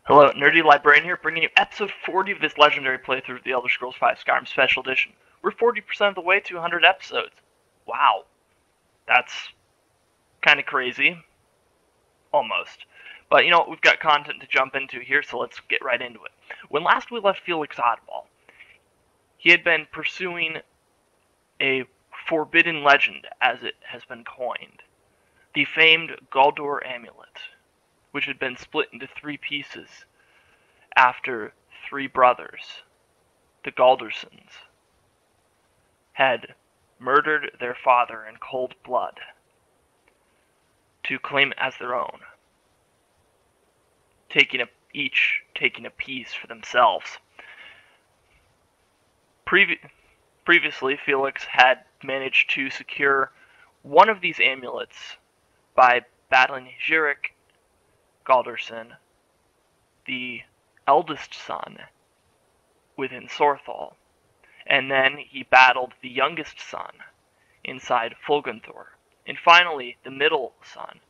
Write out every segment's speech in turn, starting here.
Hello, Nerdy Librarian here, bringing you episode 40 of this legendary playthrough of the Elder Scrolls V Skyrim Special Edition. We're 40% of the way to 100 episodes. Wow. That's kind of crazy. Almost. But you know what, we've got content to jump into here, so let's get right into it. When last we left Felix Oddball, he had been pursuing a forbidden legend, as it has been coined. The famed Guldur Amulet, which had been split into three pieces after three brothers, the Galdersons, had murdered their father in cold blood to claim it as their own, each taking a piece for themselves. Previously, Felix had managed to secure one of these amulets by battling Jirik Galderson, the eldest son, within Sorthal, and then he battled the youngest son inside Fulgunthor, and finally the middle son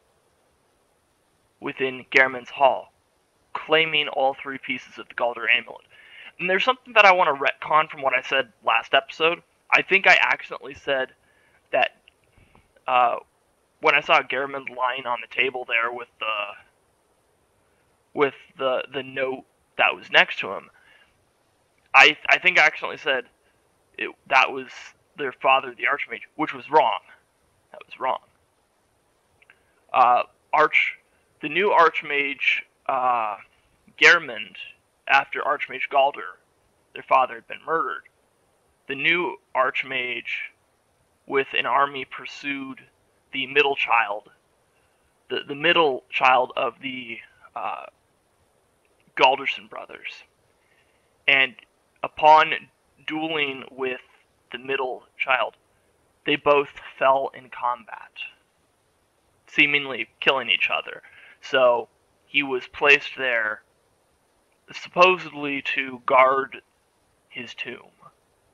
within Gehrman's Hall, claiming all three pieces of the Guldur Amulet. And there's something that I want to retcon from what I said last episode. I think I accidentally said that when I saw Gehrman lying on the table there with the note that was next to him, I think I accidentally said that was their father, the Archmage, which was wrong. That was wrong. The new Archmage, Gehrman, after Archmage Galdur, their father, had been murdered, the new Archmage, with an army, pursued the middle child, the middle child of the Galderson brothers, and upon dueling with the middle child, they both fell in combat, seemingly killing each other. So he was placed there supposedly to guard his tomb,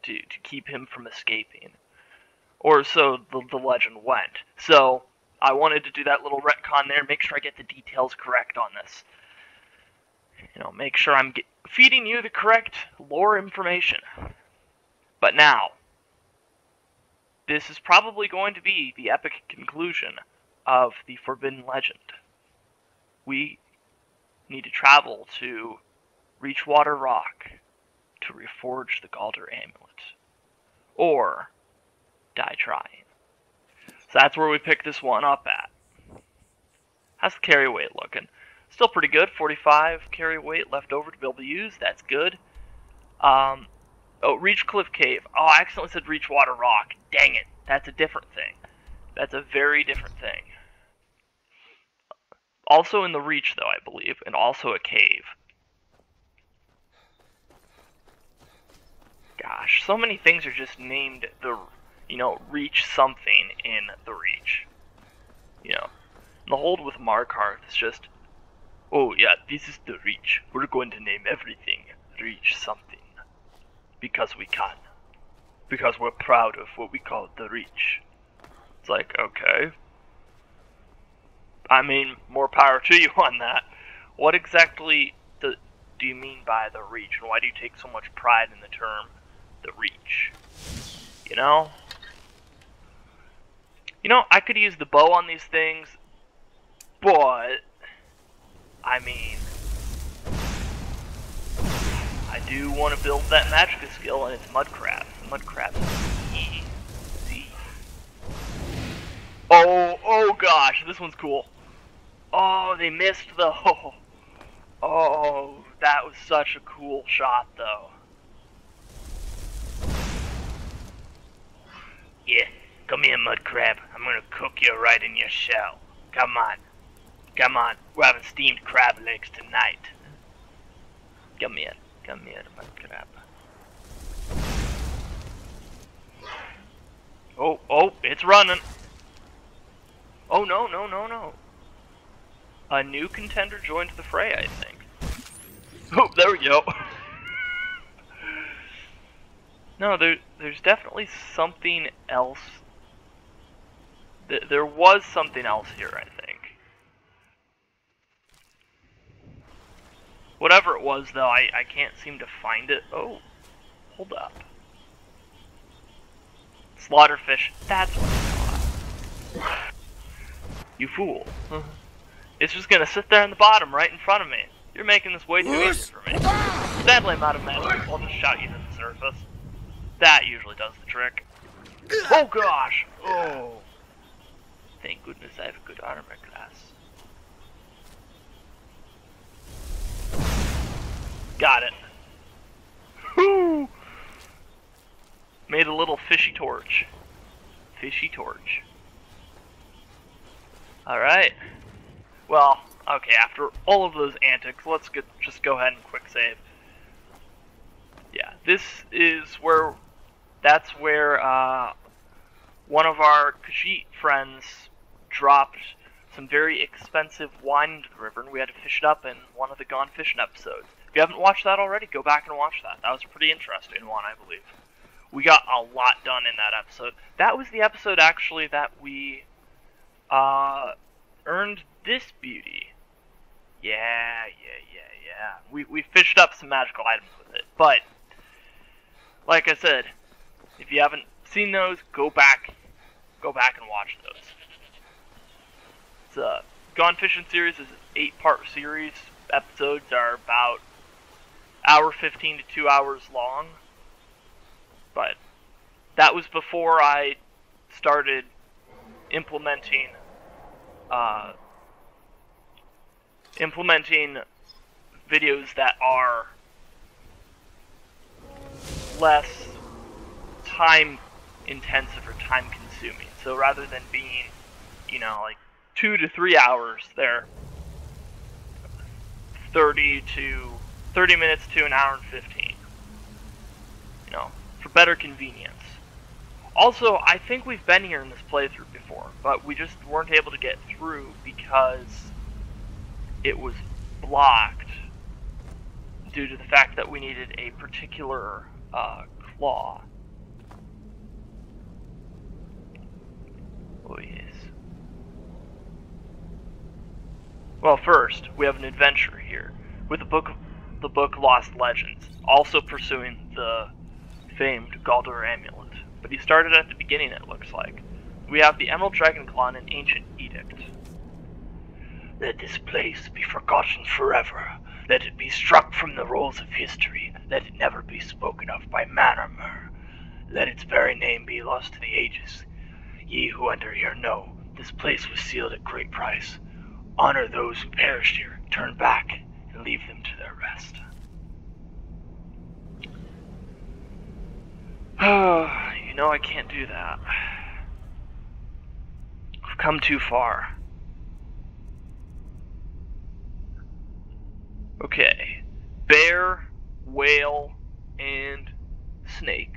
to keep him from escaping. Or so the legend went. So I wanted to do that little retcon there, make sure I get the details correct on this. You know, make sure I'm feeding you the correct lore information. But now, this is probably going to be the epic conclusion of the Forbidden Legend. We need to travel to Reachwater Rock to reforge the Guldur Amulet. Or die trying. So that's where we pick this one up at. How's the carry weight looking? Still pretty good. 45 carry weight left over to be able to use. That's good. Reach Cliff Cave. Oh, I accidentally said Reachwater Rock. Dang it. That's a different thing. That's a very different thing. Also in the Reach, though, I believe, and also a cave. Gosh, so many things are just named Reach something in the Reach. The hold with Markarth is just, oh yeah, this is the Reach. We're going to name everything Reach something. Because we can. Because we're proud of what we call the Reach. It's like, okay. I mean, more power to you on that. What exactly do you mean by the Reach? And why do you take so much pride in the term the Reach? You know, I could use the bow on these things, but I mean, I do want to build that Magicka skill, and it's Mudcrab. Mudcrab is easy. Oh gosh, this one's cool. Oh, they missed though. Oh, that was such a cool shot though. Yeah, come here, Mudcrab. I'm gonna cook you right in your shell. Come on. Come on. We're having steamed crab legs tonight. Come here, Mudcrab. Oh, it's running. Oh, no. A new contender joined the fray, I think. Oh, there we go. No, there's definitely something else. There was something else here, I think. Whatever it was, though, I can't seem to find it. Oh, hold up. Slaughterfish, that's what I thought. You fool. It's just gonna sit there in the bottom, right in front of me. You're making this way too easy for me. Sadly, I'm out of magic. I'll just shout you to the surface. That usually does the trick. Oh gosh! Oh. Thank goodness I have a good armor class. Got it. Whoo! Made a little fishy torch. Fishy torch. Alright. Well, okay, after all of those antics, let's just go ahead and quick save. Yeah, this is where... That's where, one of our Khajiit friends dropped some very expensive wine into the river, and we had to fish it up in one of the Gone Fishing episodes. If you haven't watched that already, go back and watch that. That was a pretty interesting one, I believe. We got a lot done in that episode. That was the episode, actually, that we earned this beauty. Yeah. We fished up some magical items with it. But, like I said, if you haven't seen those, go back and watch those. It's a Gone Fishing series is an 8-part series. Episodes are about hour 15 to 2 hours long. But that was before I started implementing videos that are less time intensive or time consuming. So rather than being, like 2 to 3 hours, they're 30 minutes to an hour and 15. For better convenience. Also, I think we've been here in this playthrough before, but we just weren't able to get through because it was blocked due to the fact that we needed a particular claw. Oh yes. Well, first, we have an adventure here with the book Lost Legends, also pursuing the famed Galdur amulet. But he started at the beginning, it looks like. We have the Emerald Dragon Claw and an ancient edict. Let this place be forgotten forever. Let it be struck from the rolls of history. Let it never be spoken of by man or mer. Let its very name be lost to the ages. Ye who enter here know, this place was sealed at great price. Honor those who perished here, turn back, and leave them to their rest. I can't do that. I've come too far. Okay. Bear, whale, and snake.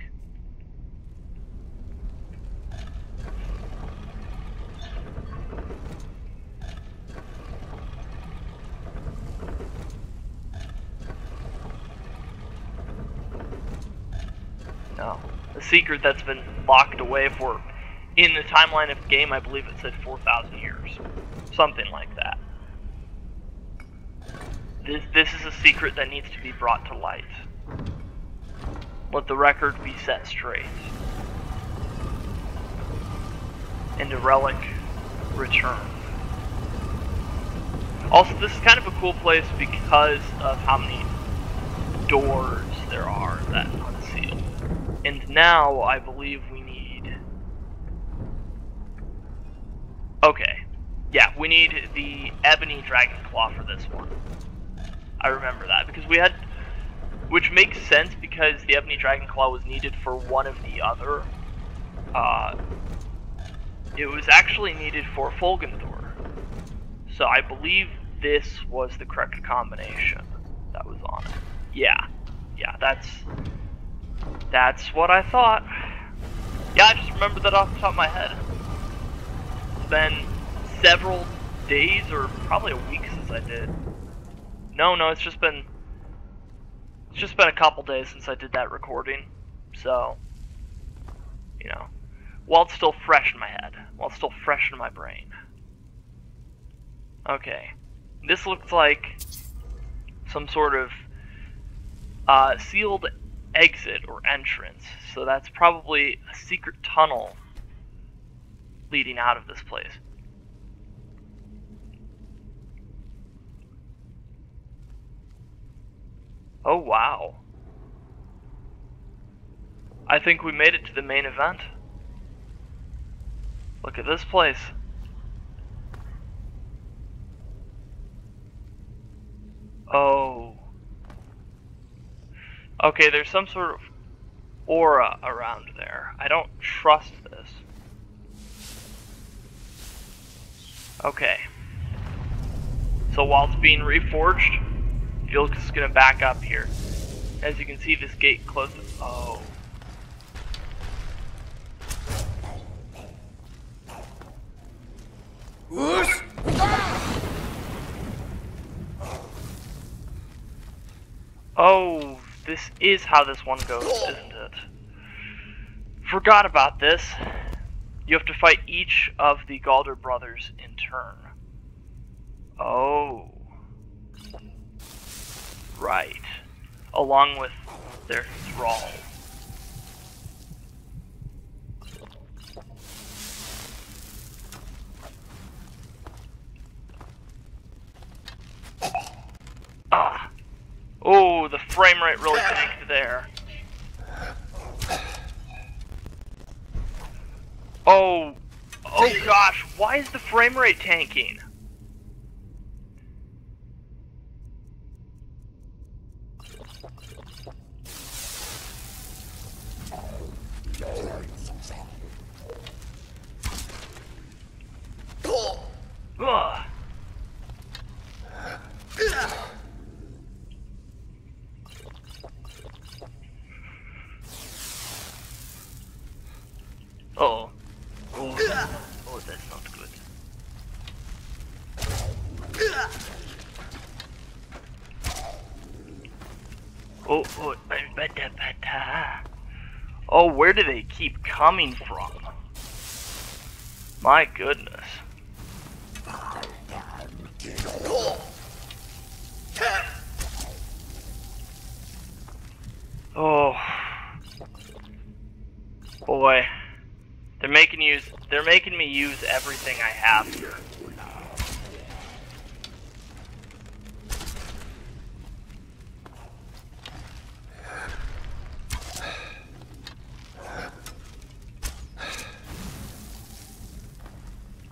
No. A secret that's been locked away for, in the timeline of the game, I believe it said 4,000 years. Something like that. This is a secret that needs to be brought to light. Let the record be set straight. And a relic return. Also, this is kind of a cool place because of how many doors there are that unseal. And now, I believe we need... Okay. Yeah, we need the Ebony Dragon Claw for this one. I remember that, because we had... Which makes sense, because the Ebony Dragon Claw was needed for one of the other. It was actually needed for Fulgenthor. So I believe this was the correct combination that was on it. Yeah, that's what I thought. Yeah, I just remembered that off the top of my head. It's been several days, or probably a week since I did. No, it's just been a couple days since I did that recording. So, while it's still fresh in my head, while it's still fresh in my brain. Okay, this looks like some sort of sealed exit or entrance. So that's probably a secret tunnel leading out of this place. Oh wow. I think we made it to the main event. Look at this place. Oh. Okay, there's some sort of aura around there. I don't trust this. Okay. So while it's being reforged, Jill's just gonna back up here. As you can see, this gate closes. Oh. Oh, this is how this one goes, isn't it? Forgot about this. You have to fight each of the Galder brothers in turn. Oh. Right. Along with their thrall. Ah. Oh, the frame rate really tanked there. Oh. Oh gosh, why is the frame rate tanking? Ugh. Oh. Oh, that's not good. Oh, oh, where do they keep coming from? My goodness. Oh. Boy. They're making me use everything I have here.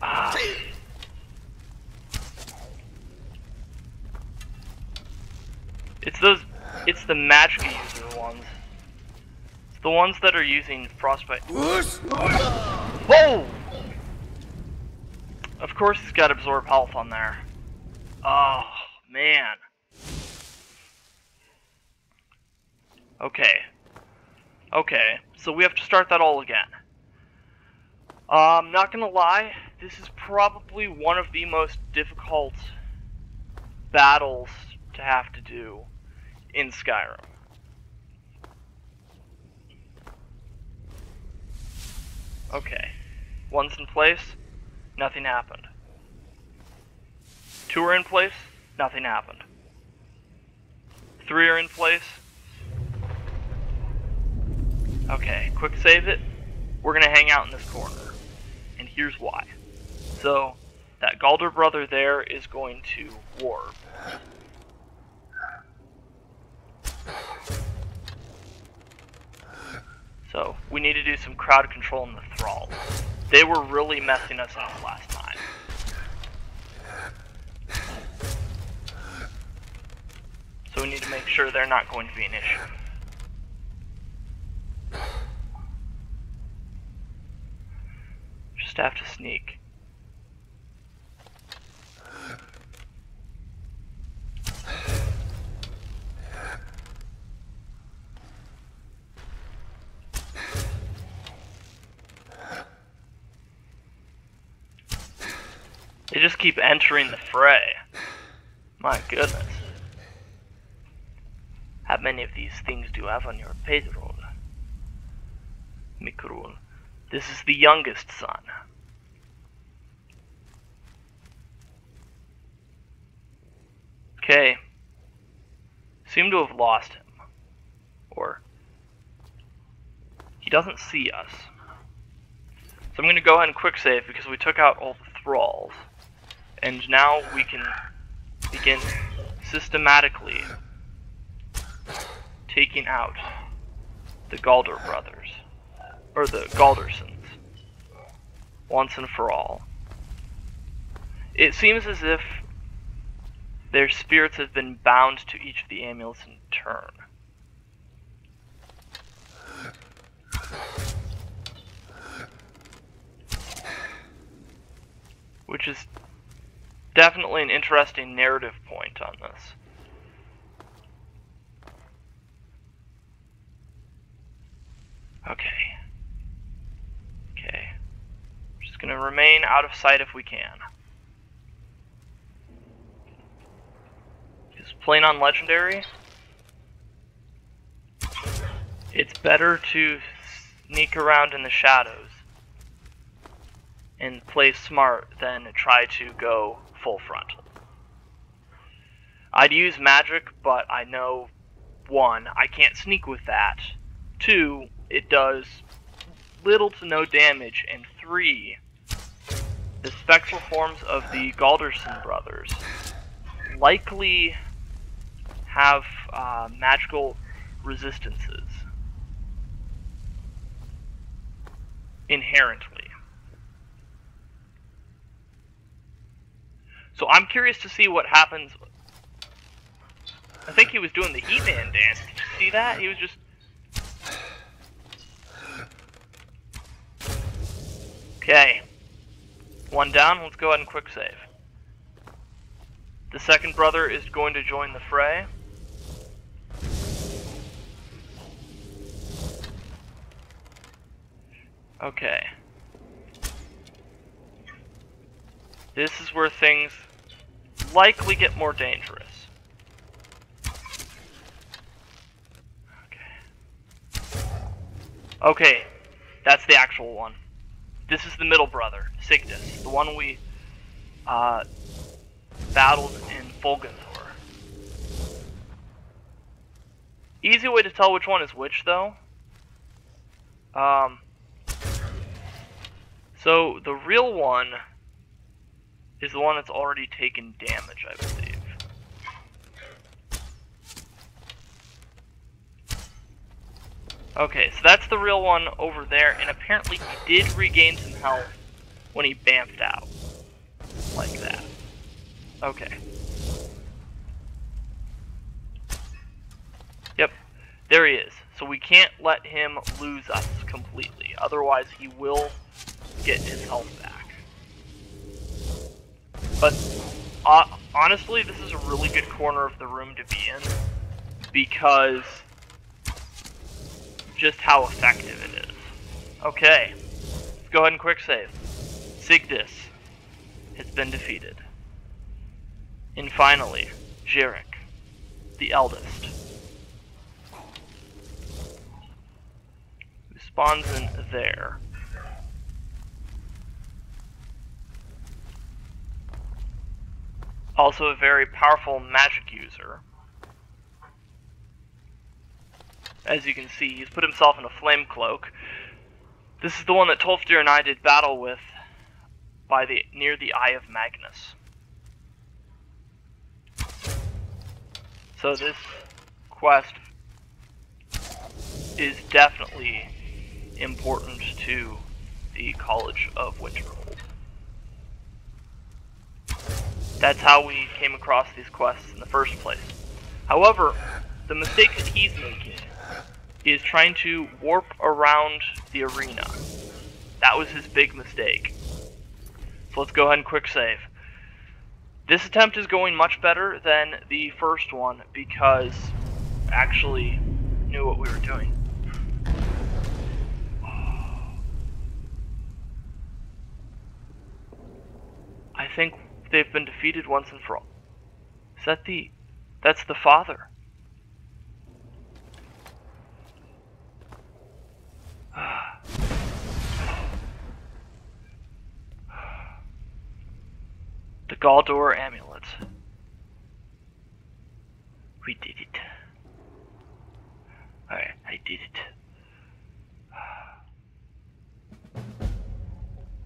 Ah. It's the magic user ones. It's the ones that are using frostbite. Whoa! Of course he's got absorb health on there. Oh, man. Okay. Okay, so we have to start that all again. Not gonna lie, this is probably one of the most difficult battles to have to do in Skyrim. Okay. One's in place, nothing happened. Two are in place, nothing happened. Three are in place. Okay, quick save it. We're gonna hang out in this corner. And here's why. So, that Galder brother there is going to warp. So, we need to do some crowd control in the thralls. They were really messing us up last time. So we need to make sure they're not going to be an issue. Just have to sneak. They just keep entering the fray. My goodness. How many of these things do you have on your payroll? Mikrul. This is the youngest son. Okay. seem to have lost him. Or he doesn't see us. So I'm going to go ahead and quick save because we took out all the thralls. And now we can begin systematically taking out the Galder brothers. Or the Galdersons. Once and for all. It seems as if their spirits have been bound to each of the amulets in turn. Which is definitely an interesting narrative point on this. Okay. Okay. We're just gonna remain out of sight if we can. Because playing on Legendary, it's better to sneak around in the shadows and play smart than try to go full frontal. I'd use magic, but I know, 1, I can't sneak with that, 2, it does little to no damage, and 3, the spectral forms of the Galderson brothers likely have magical resistances inherently. So I'm curious to see what happens. I think he was doing the He-Man dance. Did you see that? He was just... Okay. 1 down. Let's go ahead and quick save. The second brother is going to join the fray. Okay. This is where things likely get more dangerous. Okay, that's the actual one. This is the middle brother, Sigdus, the one we battled in Fulgenthor. Easy way to tell which one is which, though. So the real one is the one that's already taken damage, I believe. Okay, so that's the real one over there, and apparently he did regain some health when he bamfed out. Like that. Okay. Yep, there he is. So we can't let him lose us completely, otherwise he will get his health back. But honestly, this is a really good corner of the room to be in, because just how effective it is. Okay, let's go ahead and quick save. Sigdus has been defeated. And finally, Jarek, the eldest, who spawns in there. Also a very powerful magic user. As you can see, he's put himself in a flame cloak. This is the one that Tolfdir and I did battle with near the Eye of Magnus. So this quest is definitely important to the College of Winterhold. That's how we came across these quests in the first place. However, the mistake that he's making is trying to warp around the arena. That was his big mistake. So let's go ahead and quick save. This attempt is going much better than the first one because I actually knew what we were doing. I think they've been defeated once and for all. Is that that's the father. The Galdor amulet. We did it. I did it.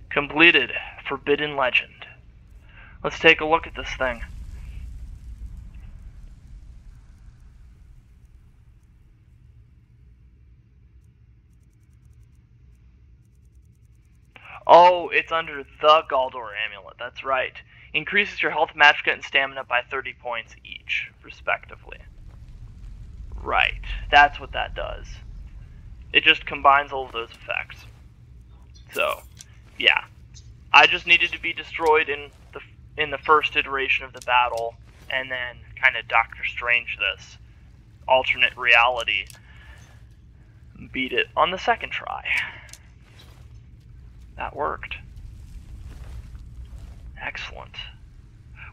Completed. Forbidden Legend. Let's take a look at this thing. Oh, it's under the Galdor Amulet. That's right. Increases your health, magicka, and stamina by 30 points each, respectively. Right. That's what that does. It just combines all of those effects. So, yeah. I just needed to be destroyed in the first iteration of the battle, and then kind of Doctor Strange this alternate reality. Beat it on the second try. That worked. Excellent.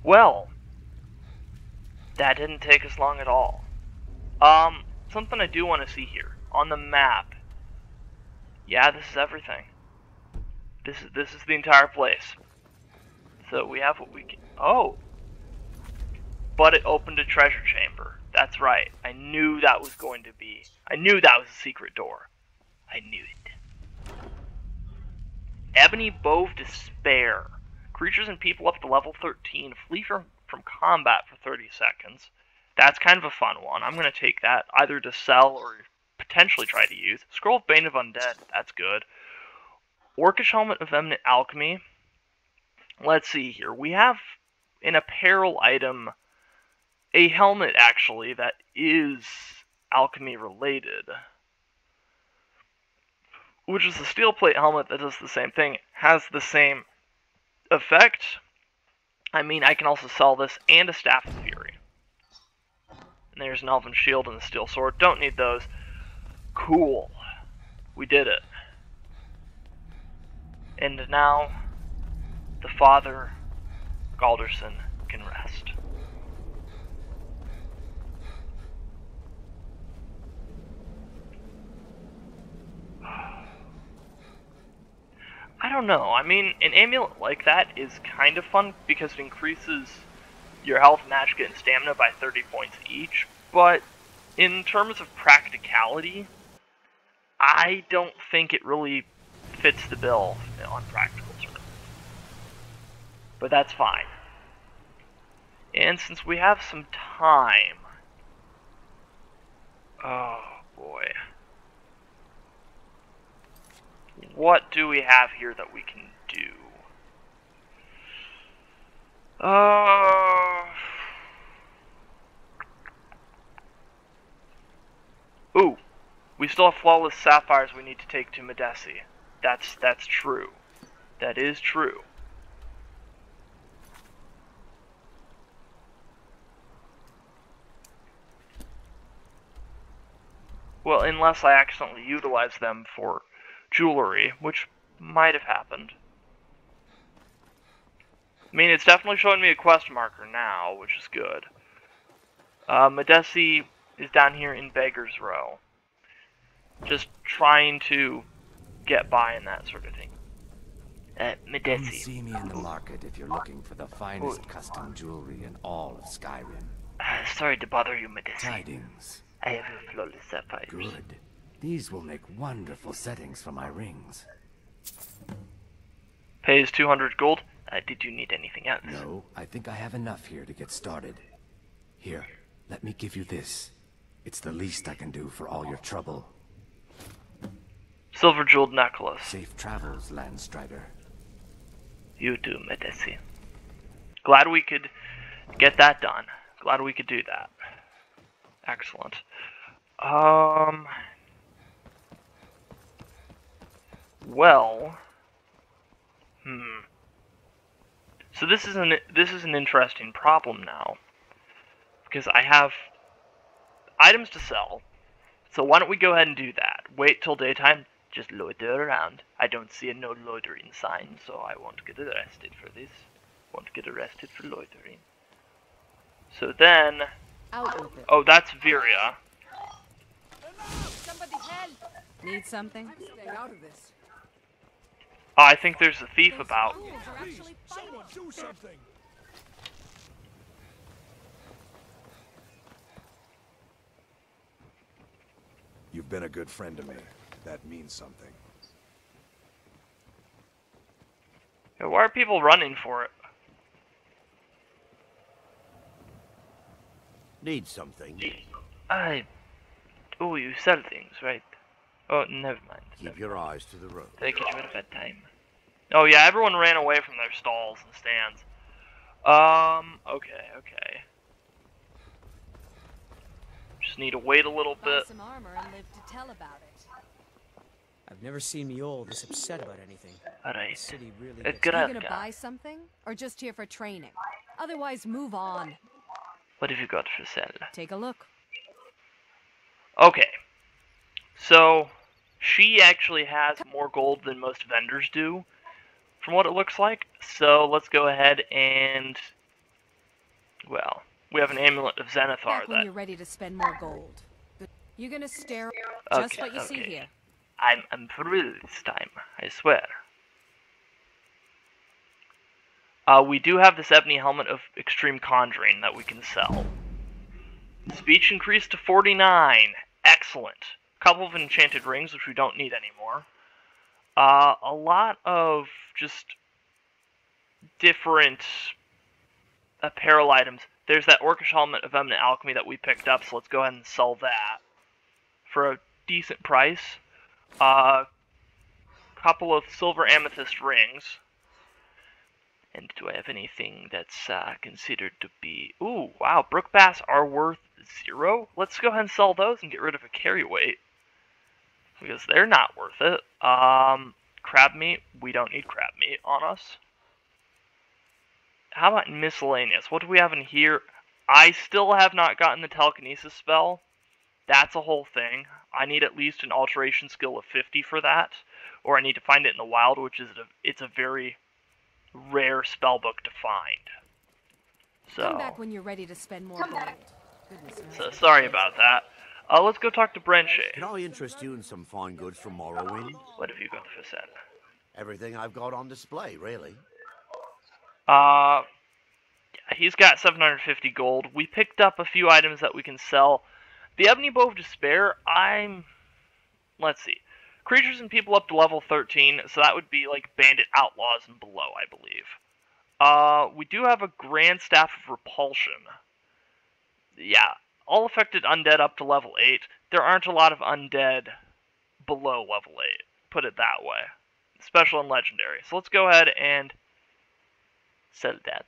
Well, that didn't take us long at all. Something I do want to see here. On the map. Yeah, this is everything. This is the entire place. So we have what we can... Oh! But it opened a treasure chamber. That's right. I knew that was going to be... I knew that was a secret door. I knew it. Ebony Bow of Despair. Creatures and people up to level 13 flee from combat for 30 seconds. That's kind of a fun one. I'm going to take that either to sell or potentially try to use. Scroll of Bane of Undead. That's good. Orcish Helmet of Eminent Alchemy. Let's see here. We have an apparel item, a helmet actually, that is alchemy related. Which is a steel plate helmet that does the same thing. Has the same effect. I mean, I can also sell this and a Staff of Fury. And there's an Elven Shield and a Steel Sword. Don't need those. Cool. We did it. And now, the Father, Galderson, can rest. I don't know. I mean, an amulet like that is kind of fun because it increases your health, magicka, and stamina by 30 points each. But in terms of practicality, I don't think it really fits the bill on practical terms. But that's fine. And since we have some time... Oh, boy. What do we have here that we can do? Ooh. We still have flawless sapphires we need to take to Medesi. That's true. That is true. Well, unless I accidentally utilize them for jewelry, which might have happened. I mean, it's definitely showing me a quest marker now, which is good. Medesi is down here in Beggar's Row. Just trying to get by and that sort of thing. Medesi. Come see me in the market if you're looking for the finest custom jewelry in all of Skyrim. Sorry to bother you, Medesi. Tidings. I have a flawless sapphire. Good. These will make wonderful settings for my rings. Pays 200 gold. Did you need anything else? No, I think I have enough here to get started. Here, let me give you this. It's the least I can do for all your trouble. Silver jeweled necklace. Safe travels, Landstrider. You too, Medesi. Glad we could get that done. Glad we could do that. Excellent. Well. So this is an interesting problem now. Because I have items to sell. So why don't we go ahead and do that? Wait till daytime, just loiter around. I don't see a no loitering sign, so I won't get arrested for this. Won't get arrested for loitering. So then... Oh, that's Viria. Somebody help! Need something? Stay out of this. I think there's a thief about. Someone do something! You've been a good friend to me. That means something. Yeah, why are people running for it? Need something? Oh, you sell things, right? Oh, never mind. Keep your eyes to the road. Take it at a bad time. Oh yeah, everyone ran away from their stalls and stands. Okay. Just need to wait a little Buy bit. some armor and live to tell about it. I've never seen Mjol this upset about anything. The Alright. city really Good gets... You idea. gonna buy something, or just here for training? Otherwise, move on. What have you got for sale? Take a look. Okay. So, she actually has more gold than most vendors do, from what it looks like. So, let's go ahead and... Well, we have an Amulet of Zenithar Back when that... you're ready to spend more gold. You're gonna stare just what you see here. I'm through this time, I swear. We do have this Ebony Helmet of Extreme Conjuring that we can sell. Speech increased to 49. Excellent. Couple of enchanted rings, which we don't need anymore. A lot of just different apparel items. There's that Orcish Helmet of Eminent Alchemy that we picked up, so let's go ahead and sell that for a decent price. Couple of silver amethyst rings. And do I have anything that's considered to be... Ooh, wow, brook bass are worth 0? Let's go ahead and sell those and get rid of a carry weight. Because they're not worth it. Crab meat, we don't need crab meat on us. How about miscellaneous? What do we have in here? I still have not gotten the telekinesis spell. That's a whole thing. I need at least an alteration skill of 50 for that. Or I need to find it in the wild, which is it's a very rare spell book to find. Come back when you're ready to spend more gold. Goodness knows. So sorry about that. Let's go talk to Brenche. Can I interest you in some fine goods from Morrowind? What have you got for sale? Everything I've got on display, really. He's got 750 gold. We picked up a few items that we can sell. The Ebony Bow of Despair, let's see. Creatures and people up to level 13, so that would be like Bandit Outlaws and below, I believe. We do have a Grand Staff of Repulsion. Yeah, all affected undead up to level 8. There aren't a lot of undead below level 8, put it that way. Special and legendary. So let's go ahead and sell that.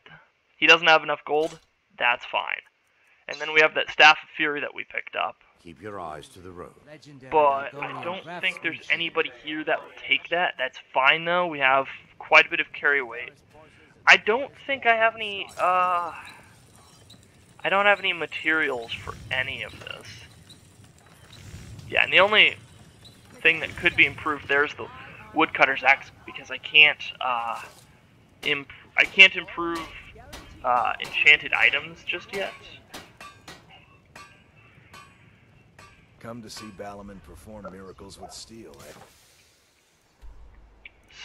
He doesn't have enough gold, that's fine. And then we have that Staff of Fury that we picked up. Keep your eyes to the road. But I don't think there's anybody here that will take that. That's fine though. We have quite a bit of carry weight. I don't think I have any I don't have any materials for any of this. Yeah, and the only thing that could be improved there is the woodcutter's axe, because I can't improve enchanted items just yet. Come to see Balaman perform miracles with steel, eh?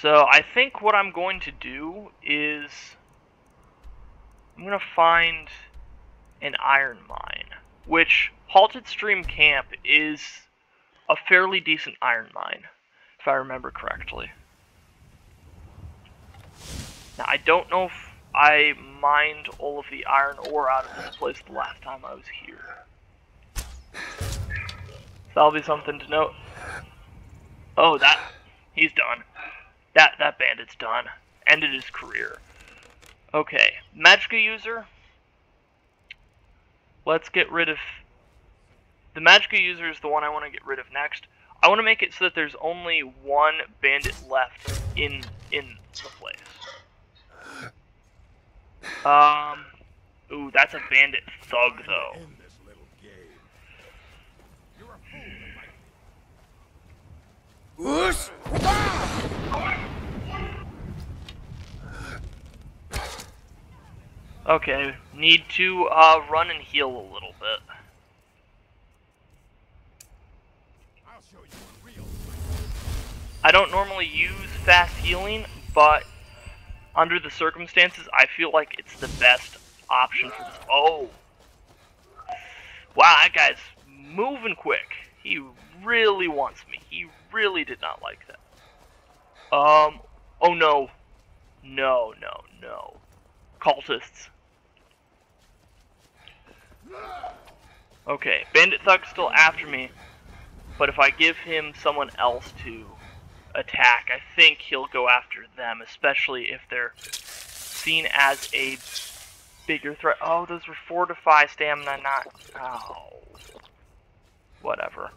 So I think what I'm going to do is I'm going to find an iron mine, which Halted Stream Camp is a fairly decent iron mine, if I remember correctly. Now I don't know if I mined all of the iron ore out of this place the last time I was here. So that'll be something to note. Oh, he's done. That bandit's done. Ended his career. Okay, Magicka user. Let's get rid of... The Magicka user is the one I want to get rid of next. I want to make it so that there's only one bandit left in the place. Ooh, that's a bandit thug, though. Okay, need to run and heal a little bit. I don't normally use fast healing, but under the circumstances, I feel like it's the best option for this. Oh! Wow, that guy's moving quick. He really wants me. He really did not like that. Oh no. No, no, no. Cultists. Okay, Bandit Thug's still after me, but if I give him someone else to attack, I think he'll go after them, especially if they're seen as a bigger threat. Oh, those were fortify stamina, not... Oh. Whatever.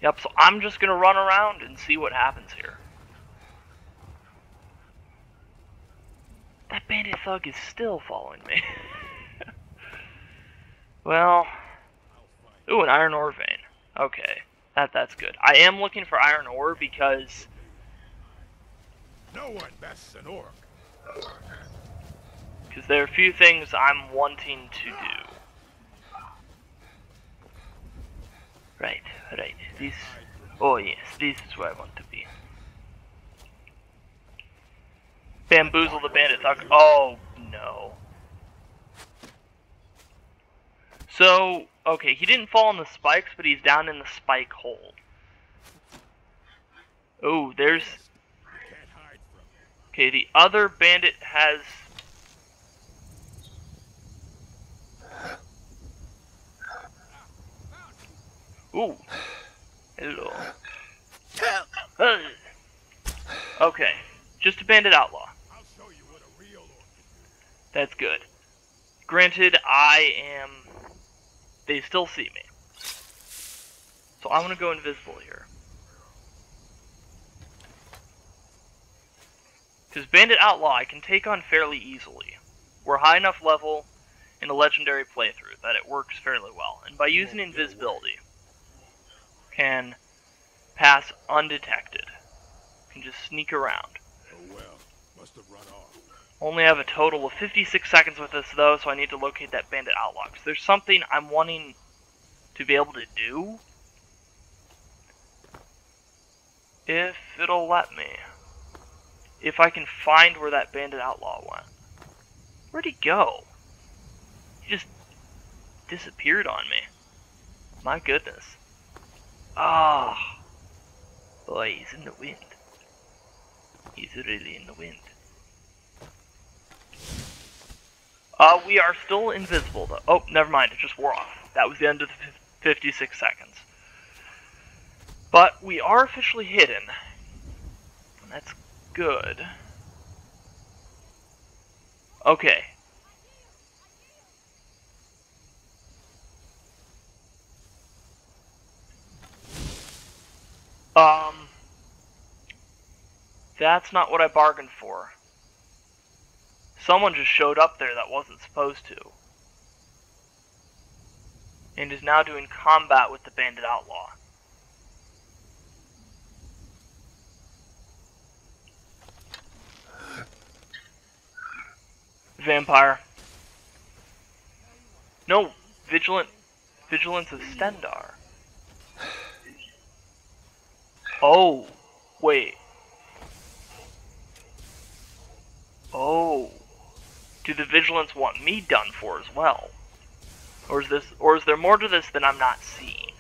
Yep, so I'm just gonna run around and see what happens here. That Bandit Thug is still following me. Well... Ooh, an iron ore vein. Okay, that's good. I am looking for iron ore because... No one bests an orc. Because there are a few things I'm wanting to do. Right. This... Oh yes, this is where I want to be. Bamboozle the Bandit Thug. Oh, no. So, okay, he didn't fall in the spikes, but he's down in the spike hole. Oh, there's... Okay, the other bandit has... Ooh. Hello. Okay, just a bandit outlaw. That's good. Granted, I am... They still see me. So I'm gonna go invisible here. Because Bandit Outlaw I can take on fairly easily. We're high enough level in a legendary playthrough that it works fairly well. And by using invisibility, can pass undetected. Can just sneak around. Oh well, must have run off. Only have a total of 56 seconds with this though, so I need to locate that Bandit Outlaw. So there's something I'm wanting to be able to do. If it'll let me. If I can find where that Bandit Outlaw went. Where'd he go? He just disappeared on me. My goodness. Ah. Boy, he's in the wind. He's really in the wind. We are still invisible though. Oh, never mind, it just wore off. That was the end of the 56 seconds. But we are officially hidden. And that's good. Okay. That's not what I bargained for. Someone just showed up there that wasn't supposed to. And is now doing combat with the Bandit Outlaw. Vampire. No, Vigilance of Stendar. Oh, wait. Oh. Do the Vigilants want me done for as well? Or is there more to this than I'm not seeing?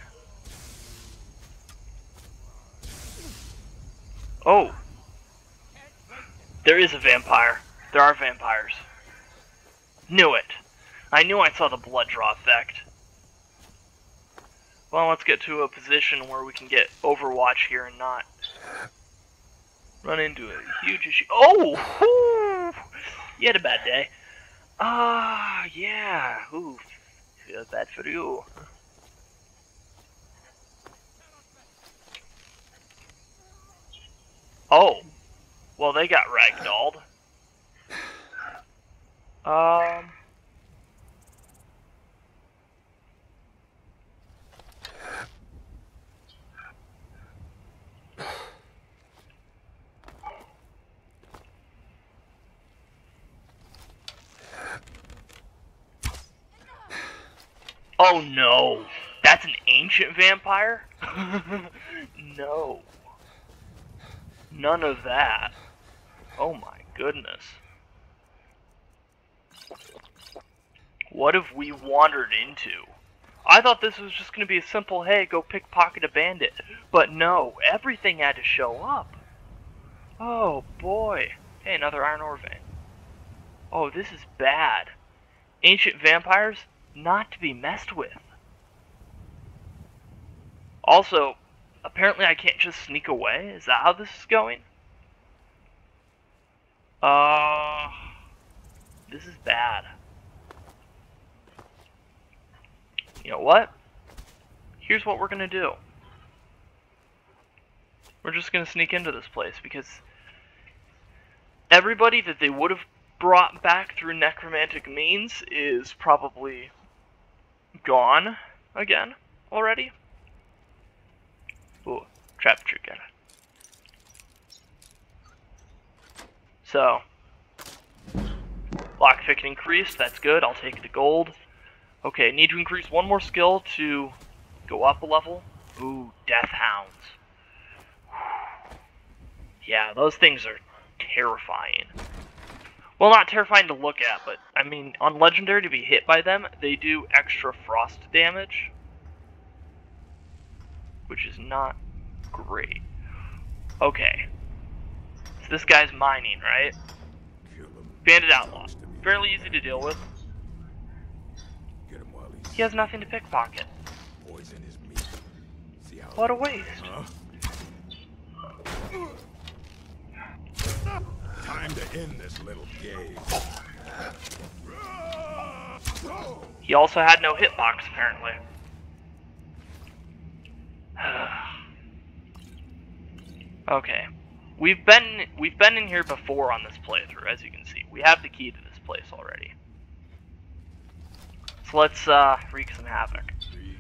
Oh. There is a vampire. There are vampires. Knew it. I knew I saw the blood draw effect. Well, let's get to a position where we can get Overwatch here and not run into a huge issue. Oh! You had a bad day. Yeah. Ooh, feels bad for you. Oh. Well, they got ragdolled. Oh no, that's an ancient vampire? No. None of that. Oh my goodness. What have we wandered into? I thought this was just going to be a simple, hey, go pickpocket a bandit. But no, everything had to show up. Oh, boy. Hey, another iron ore vein. Oh, this is bad. Ancient vampires, not to be messed with. Also, apparently I can't just sneak away. Is that how this is going? This is bad. You know what? Here's what we're gonna do. We're just gonna sneak into this place because everybody that they would have brought back through necromantic means is probably gone again already. Ooh, trap trigger. So, lockpick increased, that's good, I'll take the gold. Okay, need to increase one more skill to go up a level. Ooh, death hounds. Yeah, those things are terrifying. Well, not terrifying to look at, but, I mean, on Legendary to be hit by them, they do extra frost damage. Which is not great. Okay. So this guy's mining, right? Bandit Outlaw. Fairly easy to deal with. He has nothing to pickpocket. What a waste. Time to end this little game. He also had no hitbox, apparently. Okay. We've been in here before on this playthrough, as you can see. We have the key to this place already. So let's wreak some havoc. Please,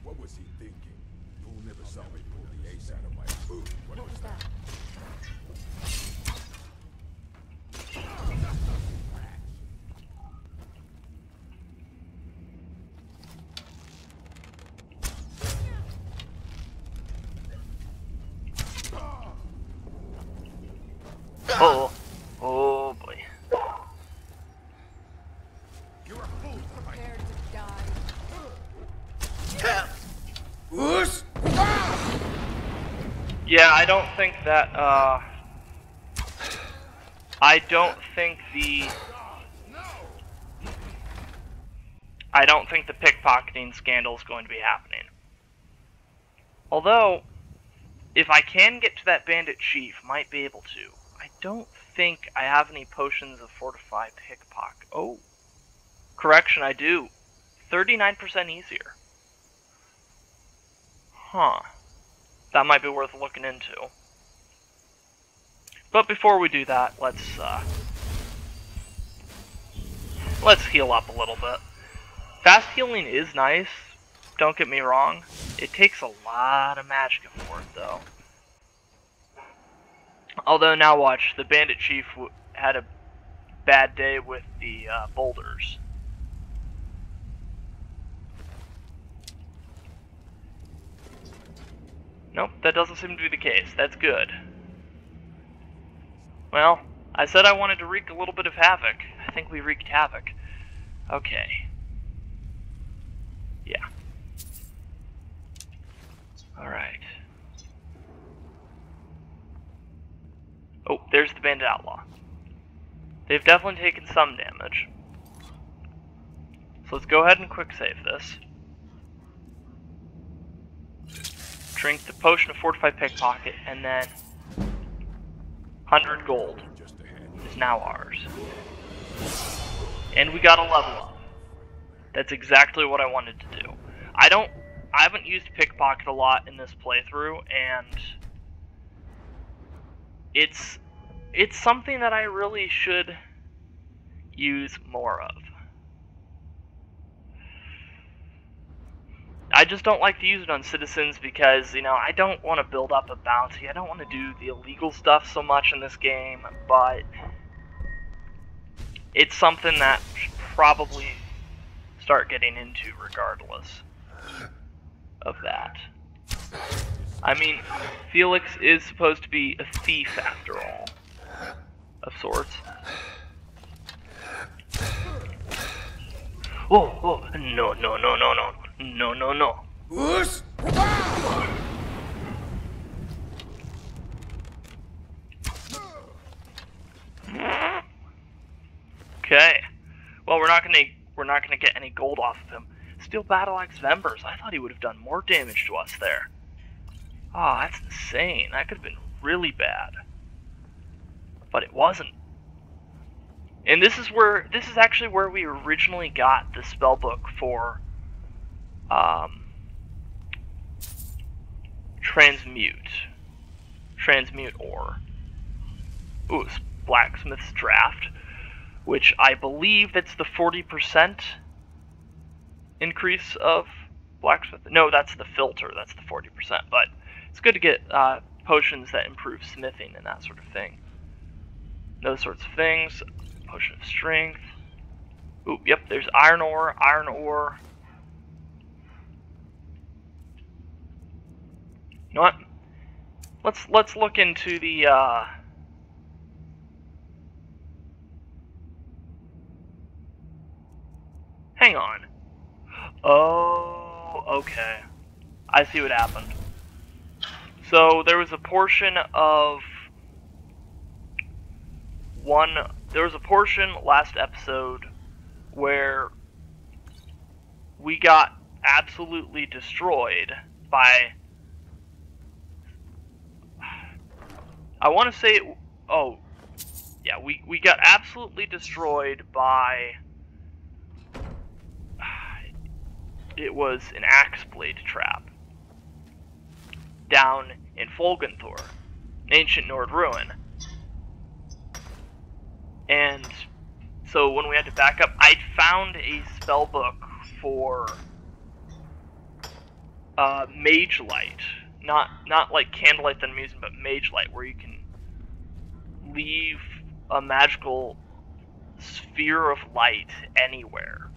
what was he thinking? Fool never saw me pull the ace out of my boot. What was that? Oh, oh boy. You're a fool. Prepare to die. Yeah, I don't think that, I don't think the pickpocketing scandal is going to be happening. Although, if I can get to that bandit chief, might be able to. I don't think I have any potions of fortified pickpocket. Oh, correction, I do. 39% easier. Huh. That might be worth looking into. But before we do that, let's heal up a little bit. Fast healing is nice, don't get me wrong. It takes a lot of magicka for it, though. Although, now watch, the bandit chief had a bad day with the boulders. Nope, that doesn't seem to be the case. That's good. Well, I said I wanted to wreak a little bit of havoc. I think we wreaked havoc. Okay. Yeah. Alright. Oh, there's the bandit outlaw. They've definitely taken some damage. So let's go ahead and quick save this. Drink the potion of fortified pickpocket, and then 100 gold is now ours. And we got a level up. That's exactly what I wanted to do. I haven't used pickpocket a lot in this playthrough, and it's something that I really should use more of. I just don't like to use it on citizens because, you know, I don't want to build up a bounty. I don't want to do the illegal stuff so much in this game, but it's something that I should probably start getting into regardless of that. I mean, Felix is supposed to be a thief after all, of sorts. Oh, no, no, no, no, no. No, no, no. Okay. Well, we're not gonna get any gold off of him. Steel Battle Axe Vembers. I thought he would have done more damage to us there. Oh, that's insane. That could have been really bad. But it wasn't. And this is actually where we originally got the spellbook for Transmute ore. Ooh, it's Blacksmith's Draft, which I believe that's the 40% increase of blacksmith. No, that's the filter. That's the 40%. But it's good to get potions that improve smithing and that sort of thing. Those sorts of things. Potion of strength. Ooh, yep. There's iron ore. Iron ore. You know what? Let's look into the. Hang on. Oh, okay. I see what happened. So there was a portion of there was a portion last episode where we got absolutely destroyed by, I want to say, oh, yeah, we got absolutely destroyed by, it was an axe blade trap down in Folgenthor, an ancient Nord ruin. And so when we had to back up, I'd found a spellbook for Mage Light. Not like Candlelight that I'm using, but Mage Light, where you can leave a magical sphere of light anywhere.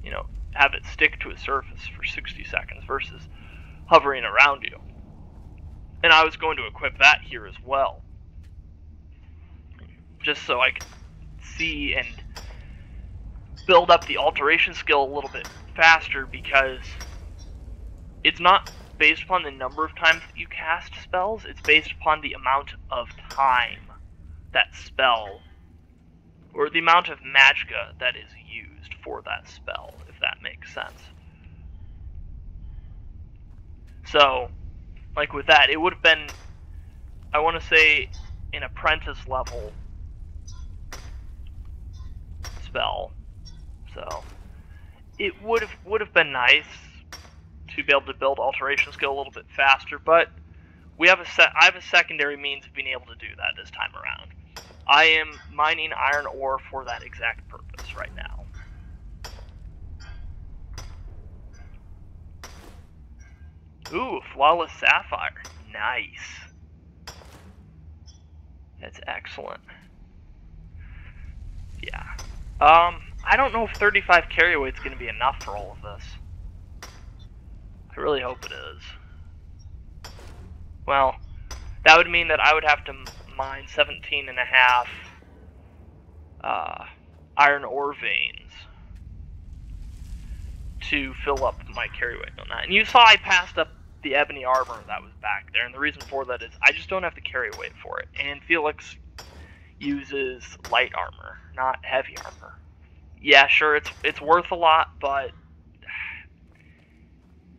You know, have it stick to a surface for 60 seconds versus hovering around you. And I was going to equip that here as well, just so I could see and build up the alteration skill a little bit faster, because it's not based upon the number of times that you cast spells, it's based upon the amount of time that spell, or the amount of magicka that is used for that spell, if that makes sense. So, like with that, it would have been, I want to say, an apprentice level spell. So it would have been nice to be able to build alteration skill a little bit faster, but I have a secondary means of being able to do that this time around. I am mining iron ore for that exact purpose right now. Ooh, Flawless Sapphire. Nice. That's excellent. Yeah. I don't know if 35 carry weight's going to be enough for all of this. I really hope it is. Well, that would mean that I would have to mine 17.5 iron ore veins to fill up my carry weight on that. And you saw I passed up the ebony armor that was back there, and the reason for that is I just don't have the carry weight for it. And Felix uses light armor, not heavy armor. Yeah, sure, it's worth a lot, but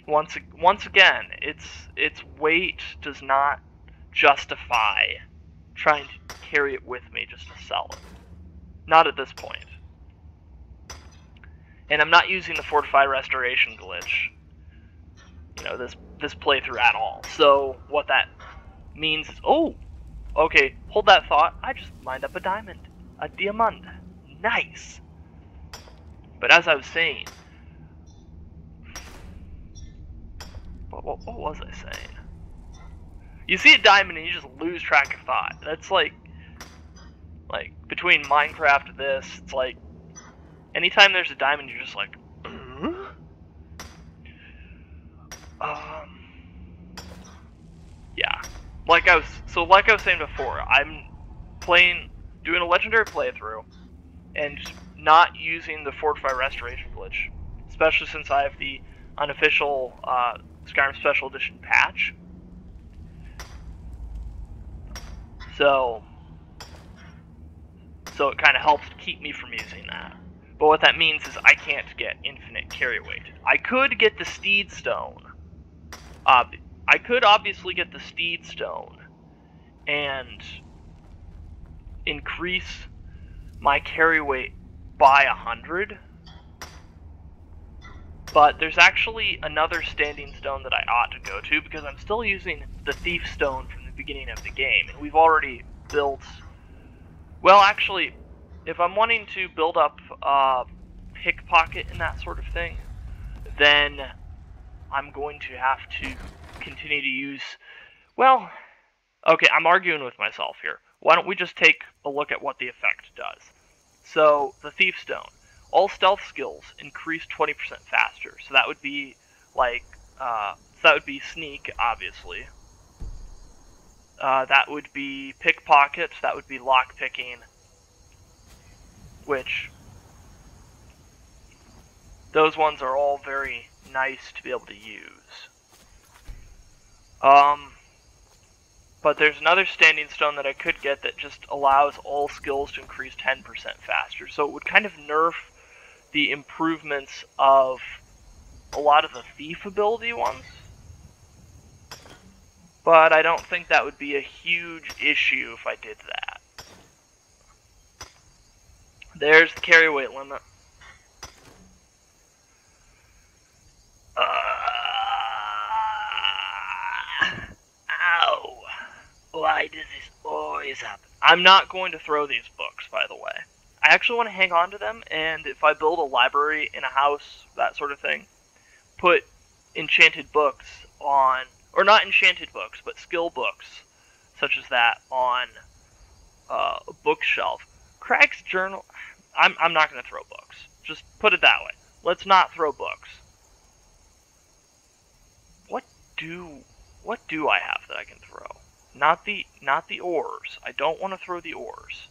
once again, its weight does not justify trying to carry it with me just to sell it. Not at this point. And I'm not using the Fortify Restoration glitch, you know, this playthrough at all. So what that means is, oh, okay, hold that thought. I just mined up a diamond, a diamond. Nice. But as I was saying, what was I saying? You see a diamond and you just lose track of thought. That's like between Minecraft and this, it's like anytime there's a diamond, you're just like, yeah. Like I was saying before, I'm doing a legendary playthrough, and not using the Fortify Restoration glitch, especially since I have the unofficial Skyrim Special Edition patch. So it kind of helps to keep me from using that. But what that means is I can't get infinite carry weight. I could get the Steed Stone. I could obviously get the Steed Stone and increase my carry weight by 100. But there's actually another standing stone that I ought to go to because I'm still using the Thief Stone from the beginning of the game. And we've already built... Well, actually, if I'm wanting to build up pickpocket and that sort of thing, then I'm going to have to continue to use... Well, okay, I'm arguing with myself here. Why don't we just take a look at what the effect does? So, the Thief Stone. All stealth skills increase 20% faster. So that would be like, sneak, obviously. That would be pickpocket, that would be lockpicking, which those ones are all very nice to be able to use. But there's another standing stone that I could get that just allows all skills to increase 10% faster. So it would kind of nerf the improvements of a lot of the thief ability ones. But I don't think that would be a huge issue if I did that. There's the carry weight limit. Ow! Why does this always happen? I'm not going to throw these books, by the way. I actually want to hang on to them, and if I build a library in a house, that sort of thing, put enchanted books on, or not enchanted books, but skill books, such as that, on a bookshelf. Craig's journal, I'm not going to throw books. Just put it that way. Let's not throw books. What do I have that I can throw? Not the ores. I don't want to throw the ores.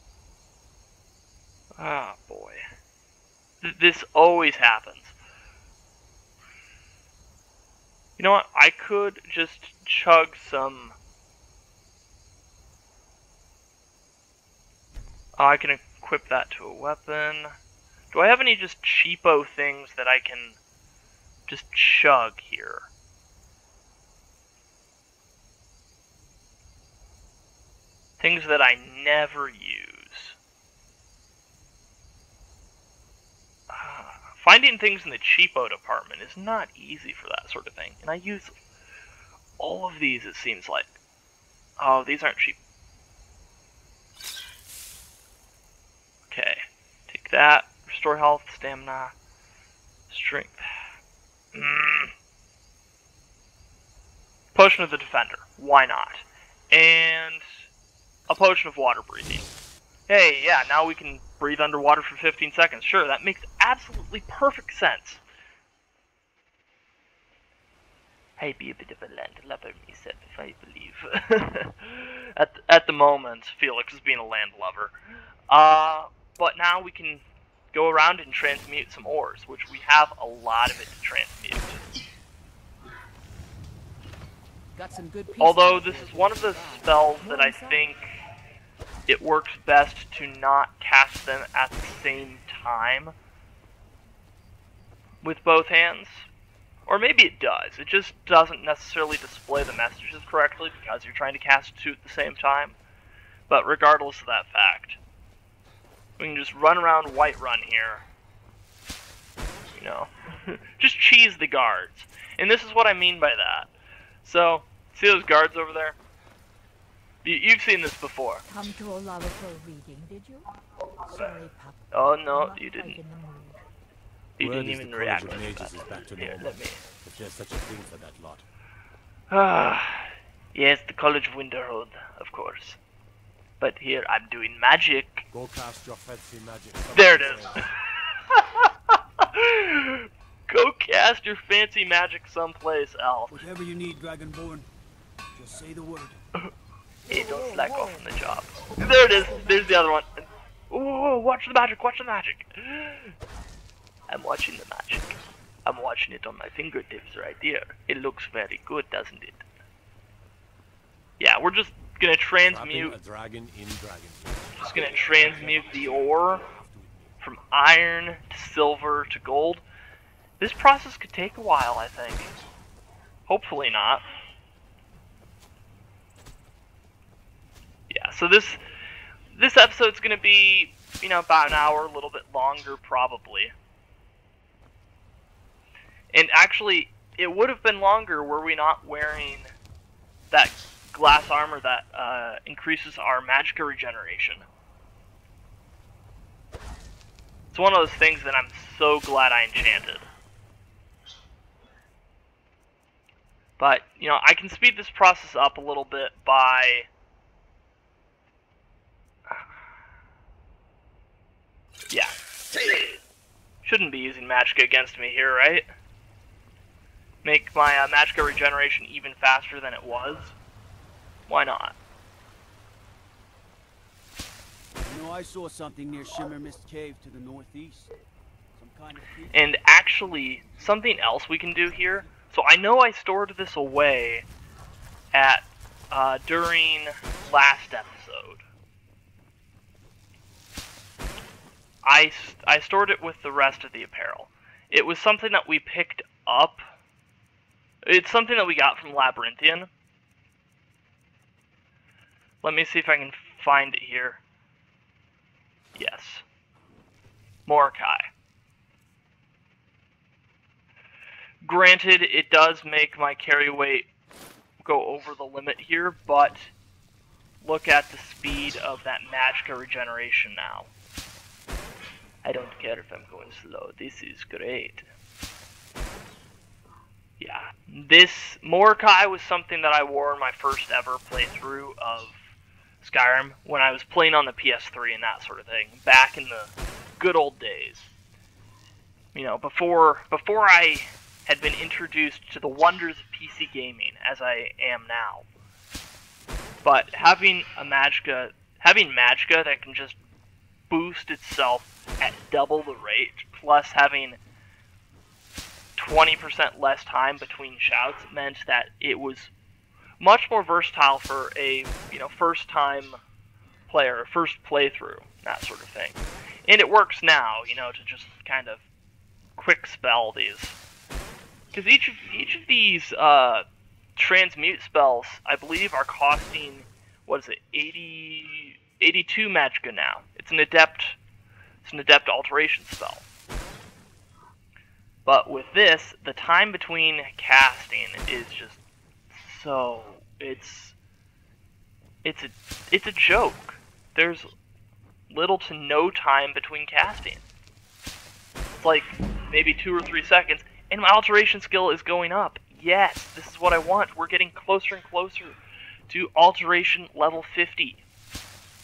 Ah, boy. This always happens. You know what? I could just chug some... I can equip that to a weapon. Do I have any just cheapo things that I can just chug here? Things that I never use. Finding things in the cheapo department is not easy for that sort of thing. And I use all of these, it seems like. Oh, these aren't cheap. Okay. Take that. Restore health, stamina, strength. Potion of the Defender. Why not? And a potion of water breathing. Hey, yeah, now we can breathe underwater for 15 seconds. Sure, that makes absolutely perfect sense. I'd be a bit of a landlubber myself, if I believe. at the moment, Felix is being a landlubber. But now we can go around and transmute some ores, which we have a lot of it to transmute. Got some good pieces. Although this is one of the spells that I think it works best to not cast them at the same time with both hands. Or maybe it does. It just doesn't necessarily display the messages correctly because you're trying to cast two at the same time. But regardless of that fact, we can just run around Whiterun here. You know, just cheese the guards. And this is what I mean by that. So, see those guards over there? You've seen this before. Come to Olava for a reading, did you? Sorry, Papa. Oh no, you didn't. In the mood. You Word didn't is even the react College of to Mages that. is back to Here, normal. let me. If there's such a thing for that lot. Yes, the College of Winterhold, of course. But here, I'm doing magic. Go cast your fancy magic. There it is. Go cast your fancy magic someplace else. Whatever you need, Dragonborn, just say the word. Hey, don't slack off on the job. There it is. There's the other one. Ooh, watch the magic. Watch the magic. I'm watching the magic. I'm watching it on my fingertips right here. It looks very good, doesn't it? Yeah, we're just gonna transmute. A dragon in dragon. Just gonna transmute the ore from iron to silver to gold. This process could take a while, I think. Hopefully not. Yeah, so this episode's gonna be, you know, about an hour, a little bit longer probably. And actually, it would have been longer were we not wearing that glass armor that increases our magicka regeneration. It's one of those things that I'm so glad I enchanted. But, you know, I can speed this process up a little bit by... Yeah. Shouldn't be using magicka against me here, right? Make my magicka regeneration even faster than it was. Why not? You know, I saw something near Shimmer Mist Cave to the northeast. Some kind of creature. And actually, something else we can do here. So I know I stored this away at during last episode. I stored it with the rest of the apparel. It was something that we picked up. It's something that we got from Labyrinthian. Let me see if I can find it here. Yes. Mordecai. Granted, it does make my carry weight go over the limit here, but look at the speed of that magicka regeneration now. I don't care if I'm going slow. This is great. Yeah. This Mordecai was something that I wore in my first ever playthrough of Skyrim when I was playing on the PS3 and that sort of thing, back in the good old days. You know, before I had been introduced to the wonders of PC gaming as I am now. But having magicka that can just boost itself at double the rate, plus having 20% less time between shouts, meant that it was much more versatile for a, you know, first time player, first playthrough, that sort of thing. And it works now, you know, to just kind of quick spell these. Because each of these transmute spells, I believe, are costing, what is it, 82 magicka now. It's an adept alteration spell. But with this, the time between casting is just so it's a joke. There's little to no time between casting. It's like maybe 2 or 3 seconds, and my alteration skill is going up. Yes, this is what I want. We're getting closer and closer to alteration level 50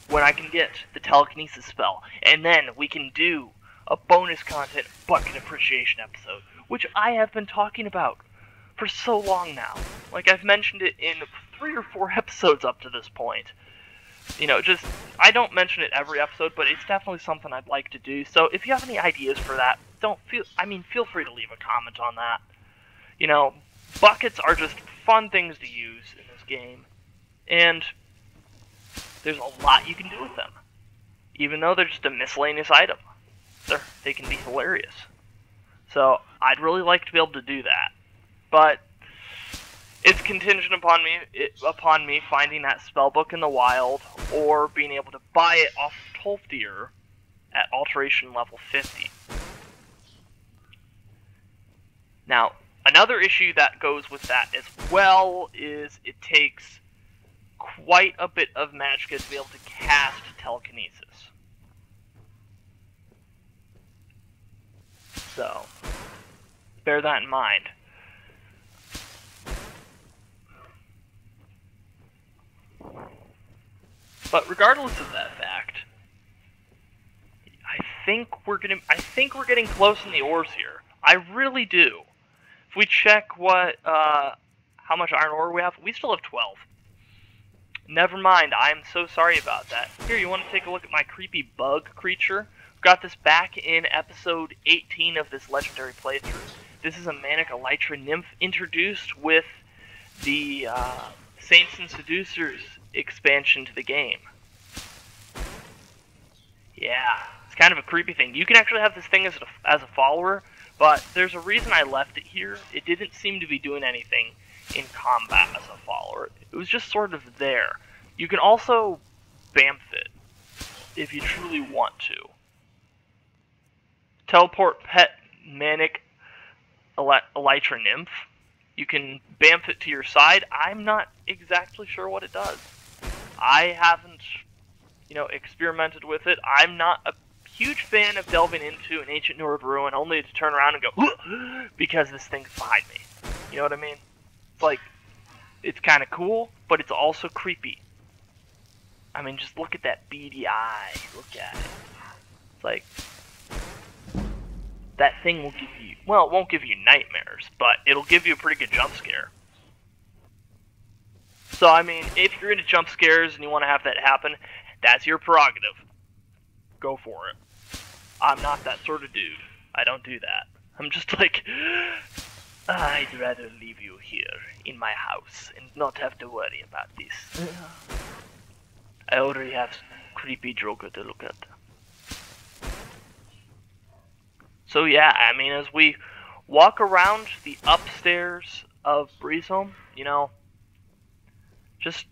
when I can get the telekinesis spell, and then we can do a bonus content bucket appreciation episode, which I have been talking about for so long now. Like, I've mentioned it in 3 or 4 episodes up to this point. You know, just, I don't mention it every episode, but it's definitely something I'd like to do. So if you have any ideas for that, feel free to leave a comment on that. You know, buckets are just fun things to use in this game, and there's a lot you can do with them. Even though they're just a miscellaneous item, they can be hilarious. So I'd really like to be able to do that, but it's contingent upon me finding that spellbook in the wild, or being able to buy it off Tolfdir at alteration level 50. Now, another issue that goes with that as well is it takes quite a bit of magicka to be able to cast telekinesis. So, bear that in mind. But regardless of that fact, I think we're getting close in the ores here. I really do. If we check how much iron ore we have, we still have 12. Never mind, I'm so sorry about that. Here, you want to take a look at my creepy bug creature? Got this back in episode 18 of this legendary playthrough. this is a manic elytra nymph introduced with the Saints and Seducers expansion to the game. Yeah, it's kind of a creepy thing. You can actually have this thing as a follower, but there's a reason I left it here. It didn't seem to be doing anything in combat as a follower. It was just sort of there. You can also bamf it if you truly want to. Teleport pet manic elytra nymph. You can bamf it to your side. I'm not exactly sure what it does. I haven't, experimented with it. I'm not a huge fan of delving into an ancient Nord ruin only to turn around and go, because this thing's behind me. You know what I mean? It's like, it's kind of cool, but it's also creepy. I mean, just look at that beady eye. Look at it. It's like, that thing will give you, well, it won't give you nightmares, but it'll give you a pretty good jump scare. So, I mean, if you're into jump scares and you want to have that happen, that's your prerogative. Go for it. I'm not that sort of dude. I don't do that. I'm just like, I'd rather leave you here in my house and not have to worry about this. I already have some creepy Joker to look at. So yeah, I mean, as we walk around the upstairs of Breezeholm, just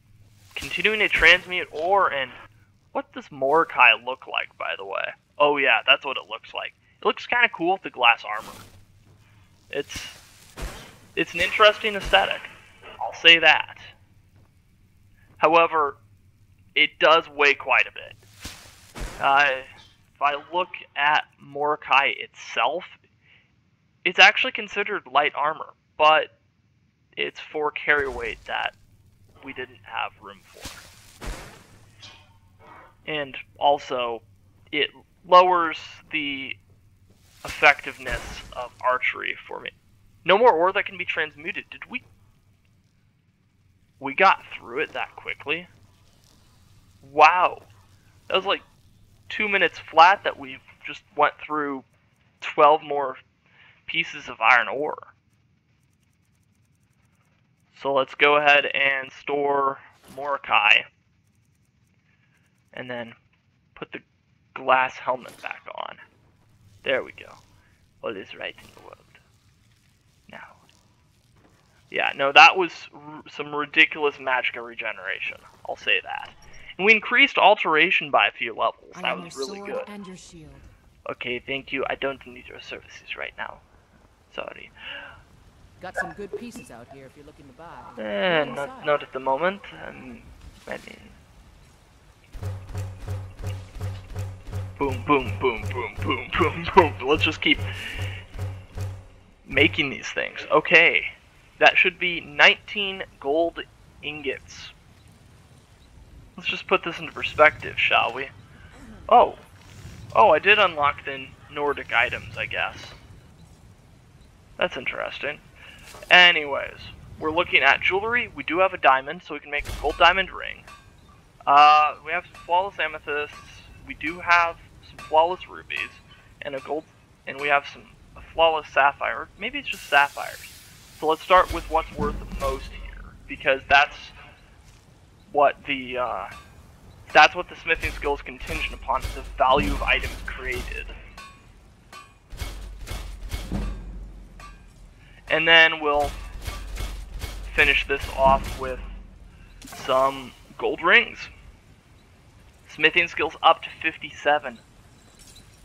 continuing to transmute ore. And what does Mordecai look like, by the way? Oh yeah, that's what it looks like. It looks kind of cool with the glass armor. It's an interesting aesthetic. I'll say that. However, it does weigh quite a bit. If I look at Mordecai itself, it's actually considered light armor, but it's 4 carry weight that we didn't have room for. And also, it lowers the effectiveness of archery for me. No more ore that can be transmuted. Did we... We got through it that quickly? Wow. That was like 2 minutes flat that we just went through 12 more pieces of iron ore. So let's go ahead and store Mordecai. And then put the glass helmet back on. There we go. All is right in the world. Now. Yeah, no, that was some ridiculous magicka regeneration. I'll say that. And we increased alteration by a few levels. That was really good. And your shield. Okay, thank you. I don't need your services right now. Sorry. Got some good pieces out here if you're looking to buy. Not at the moment. I mean, boom, boom, boom, boom, boom, boom, boom. Let's just keep making these things. Okay, that should be 19 gold ingots. Let's just put this into perspective, shall we? Oh, I did unlock the Nordic items, I guess. That's interesting. Anyways, we're looking at jewelry. We do have a diamond, so we can make a gold diamond ring. We have some flawless amethysts. We do have some flawless rubies, and we have a flawless sapphire. Maybe it's just sapphires. So let's start with what's worth the most here, because that's what the smithing skill is contingent upon, the value of items created. And then we'll finish this off with some gold rings. Smithing skills up to 57.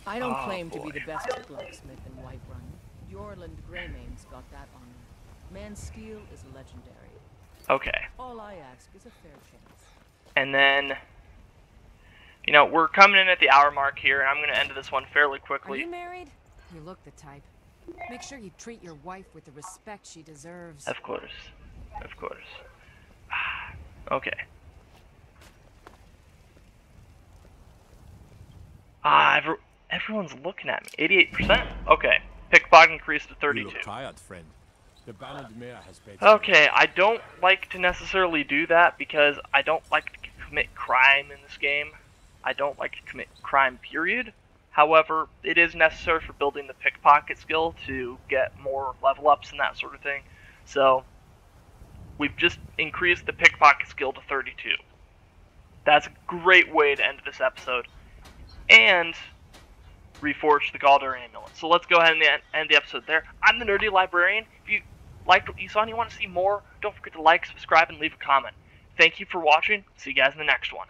I don't claim to be the best blacksmith in Whiterun. Yorland Greymane's got that honor. Man's steel is legendary. Okay. All I ask is a fair chance. And then, we're coming in at the hour mark here, and I'm going to end this one fairly quickly. Are you married? You look the type. Make sure you treat your wife with the respect she deserves. Of course. Of course. Okay. Everyone's looking at me. 88%? Okay. Pickpocket increased to 32. You look tired, friend. The Baron Mayor has paid. Okay, I don't like to necessarily do that because I don't like to commit crime in this game. I don't like to commit crime, period. However, it is necessary for building the pickpocket skill to get more level ups and that sort of thing. So, we've just increased the pickpocket skill to 32. That's a great way to end this episode. And reforge the Galder Amulet. So let's go ahead and end the episode there. I'm the Nerdy Librarian. If you liked what you saw and you want to see more, don't forget to like, subscribe, and leave a comment. Thank you for watching. See you guys in the next one.